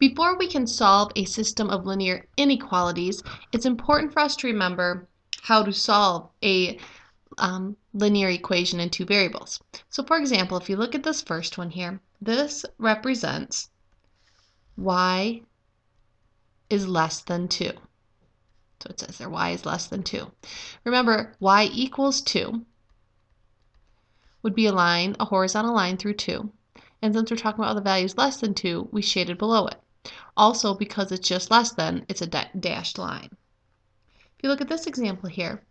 Before we can solve a system of linear inequalities, it's important for us to remember how to solve a linear equation in two variables. So for example, if you look at this first one here, this represents y is less than 2. So it says there y is less than 2. Remember, y equals 2 would be a horizontal line through 2. And since we're talking about all the values less than 2, we shaded below it. Also, because it's just less than, it's a dashed line. If you look at this example here,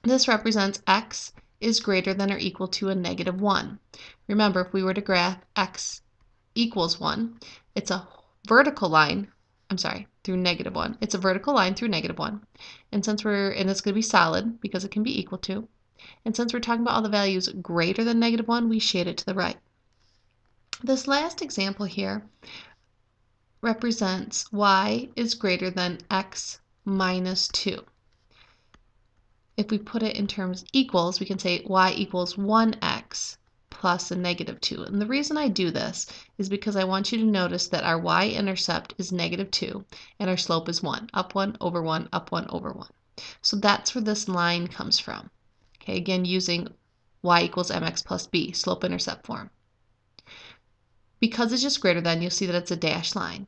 this represents x is greater than or equal to a negative 1. Remember, if we were to graph x equals 1, it's a vertical line, through negative 1. It's a vertical line through negative 1. And it's going to be solid because it can be equal to. And since we're talking about all the values greater than negative 1, we shade it to the right. This last example here represents y is greater than x minus 2. If we put it in terms equals, we can say y equals 1x plus a negative 2. And the reason I do this is because I want you to notice that our y-intercept is negative 2 and our slope is 1. Up 1 over 1, up 1 over 1. So that's where this line comes from. Okay, again, using y equals mx plus b, slope-intercept form. Because it's just greater than, you'll see that it's a dashed line.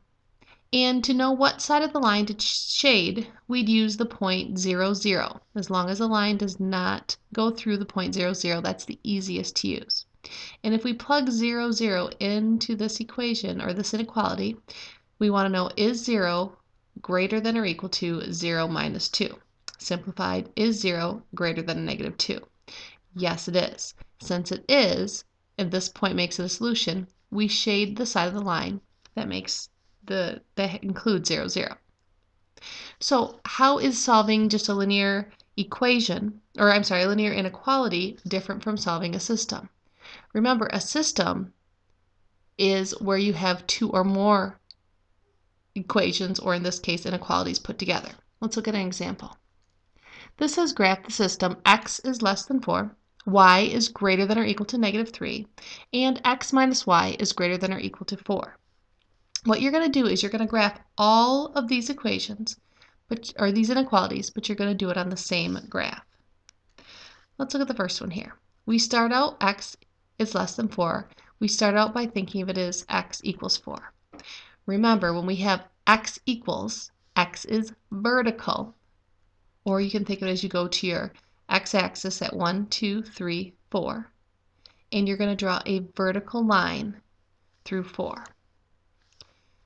And to know what side of the line to shade, we'd use the point 0, 0. As long as the line does not go through the point 0, 0, that's the easiest to use. And if we plug 0, 0 into this equation, or this inequality, we want to know, is 0 greater than or equal to 0 minus 2? Simplified, is 0 greater than a negative 2? Yes, it is. Since it is, if this point makes it a solution, we shade the side of the line that includes 0, 0. So how is solving just a linear equation, a linear inequality different from solving a system? Remember, a system is where you have two or more equations, or in this case, inequalities put together. Let's look at an example. This says graph the system x is less than 4, y is greater than or equal to negative 3, and x minus y is greater than or equal to 4. What you're going to do is you're going to graph all of these equations, or these inequalities, but you're going to do it on the same graph. Let's look at the first one here. We start out x is less than 4. We start out by thinking of it as x equals 4. Remember, when we have x equals, x is vertical, or you can think of it as you go to your x-axis at 1, 2, 3, 4, and you're going to draw a vertical line through 4.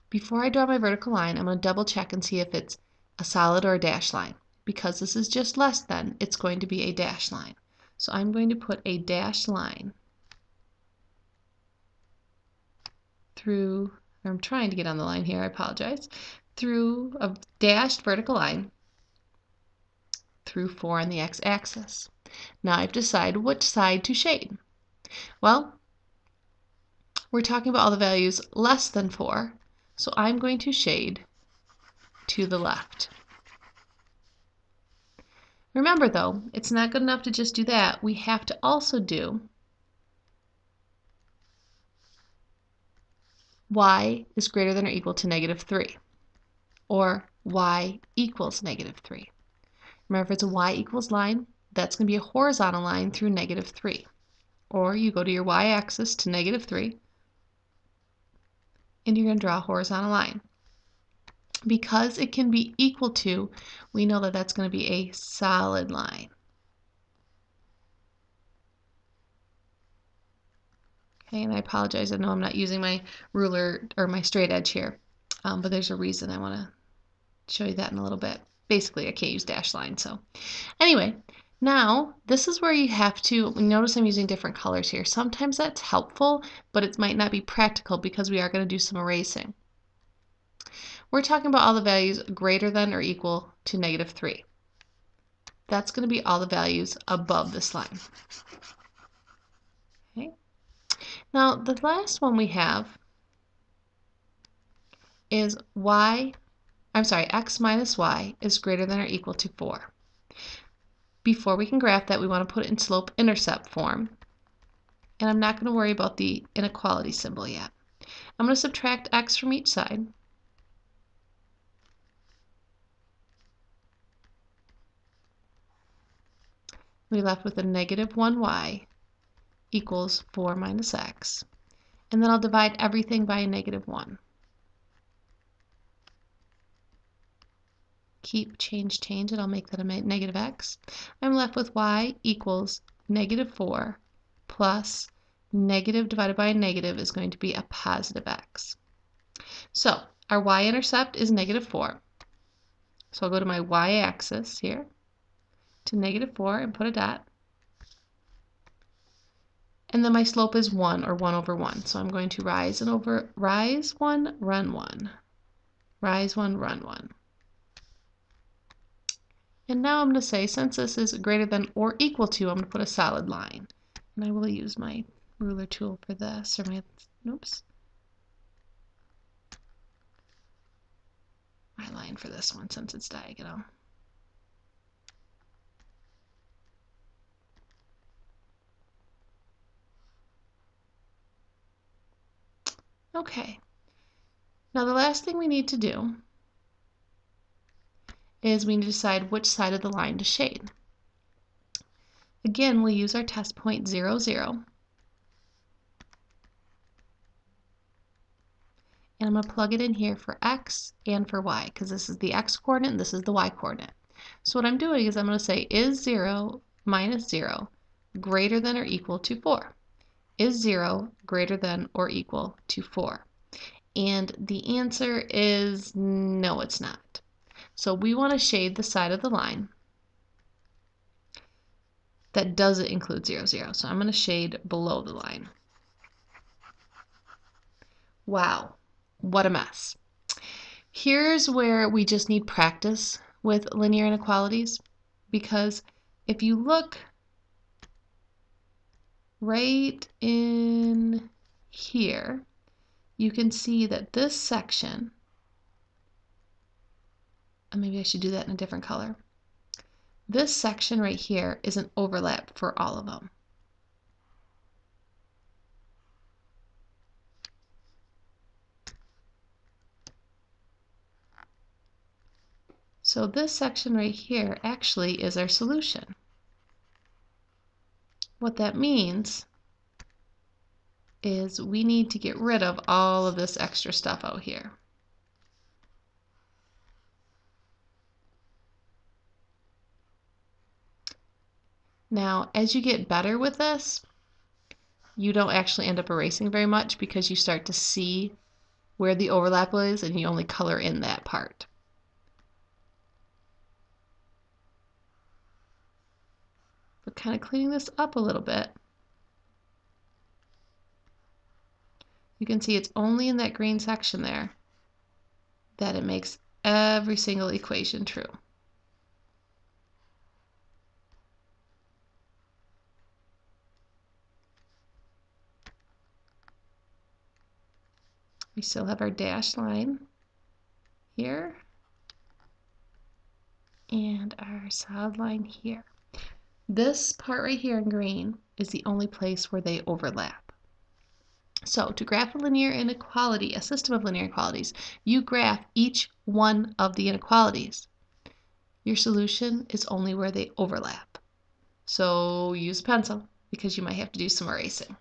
Before I draw my vertical line, I'm going to double check and see if it's a solid or a dashed line. Because this is just less than, it's going to be a dashed line. So I'm going to put a dashed line through, I'm trying to get on the line here, I apologize, through a dashed vertical line through 4 on the x-axis. Now I've decided which side to shade. Well, we're talking about all the values less than 4, so I'm going to shade to the left. Remember though, it's not good enough to just do that. We have to also do y is greater than or equal to negative 3, or y equals negative 3. Remember, if it's a y equals line, that's going to be a horizontal line through negative 3. Or you go to your y-axis to negative 3, and you're going to draw a horizontal line. Because it can be equal to, we know that that's going to be a solid line. Okay, and I apologize, I know I'm not using my ruler or my straight edge here, but there's a reason. I want to show you that in a little bit. Basically, I can't use dashed lines, so. Anyway, now this is where you have to, notice I'm using different colors here. Sometimes that's helpful, but it might not be practical because we are going to do some erasing. We're talking about all the values greater than or equal to negative 3. That's going to be all the values above this line. Okay. Now, the last one we have is x minus y is greater than or equal to 4. Before we can graph that, we want to put it in slope-intercept form. And I'm not going to worry about the inequality symbol yet. I'm going to subtract x from each side. We're left with a negative 1y equals 4 minus x. And then I'll divide everything by a negative 1. Keep, change, and I'll make that a negative x. I'm left with y equals negative 4 plus negative divided by a negative is going to be a positive x. So our y-intercept is negative 4. So I'll go to my y-axis here to negative 4 and put a dot. And then my slope is 1, or 1 over 1. So I'm going to rise 1, run 1. Rise 1, run 1. And now I'm going to say, since this is greater than or equal to, I'm going to put a solid line. And I will use my ruler tool for this, or my line for this one since it's diagonal. Okay. Now the last thing we need to do is we need to decide which side of the line to shade. Again, we'll use our test point 0, 0. And I'm going to plug it in here for x and for y, because this is the x coordinate and this is the y coordinate. So what I'm doing is I'm going to say, is 0 minus 0 greater than or equal to 4? Is 0 greater than or equal to 4? And the answer is no, it's not. So we want to shade the side of the line that doesn't include 0, 0. So I'm going to shade below the line. Wow, what a mess. Here's where we just need practice with linear inequalities, because if you look right in here, you can see that this section, maybe I should do that in a different color. This section right here is an overlap for all of them. So this section right here actually is our solution. What that means is we need to get rid of all of this extra stuff out here. Now, as you get better with this, you don't actually end up erasing very much because you start to see where the overlap is and you only color in that part. But kind of cleaning this up a little bit, you can see it's only in that green section there that it makes every single equation true. We still have our dashed line here and our solid line here. This part right here in green is the only place where they overlap. So to graph a linear inequality, a system of linear inequalities, you graph each one of the inequalities. Your solution is only where they overlap. So use a pencil because you might have to do some erasing.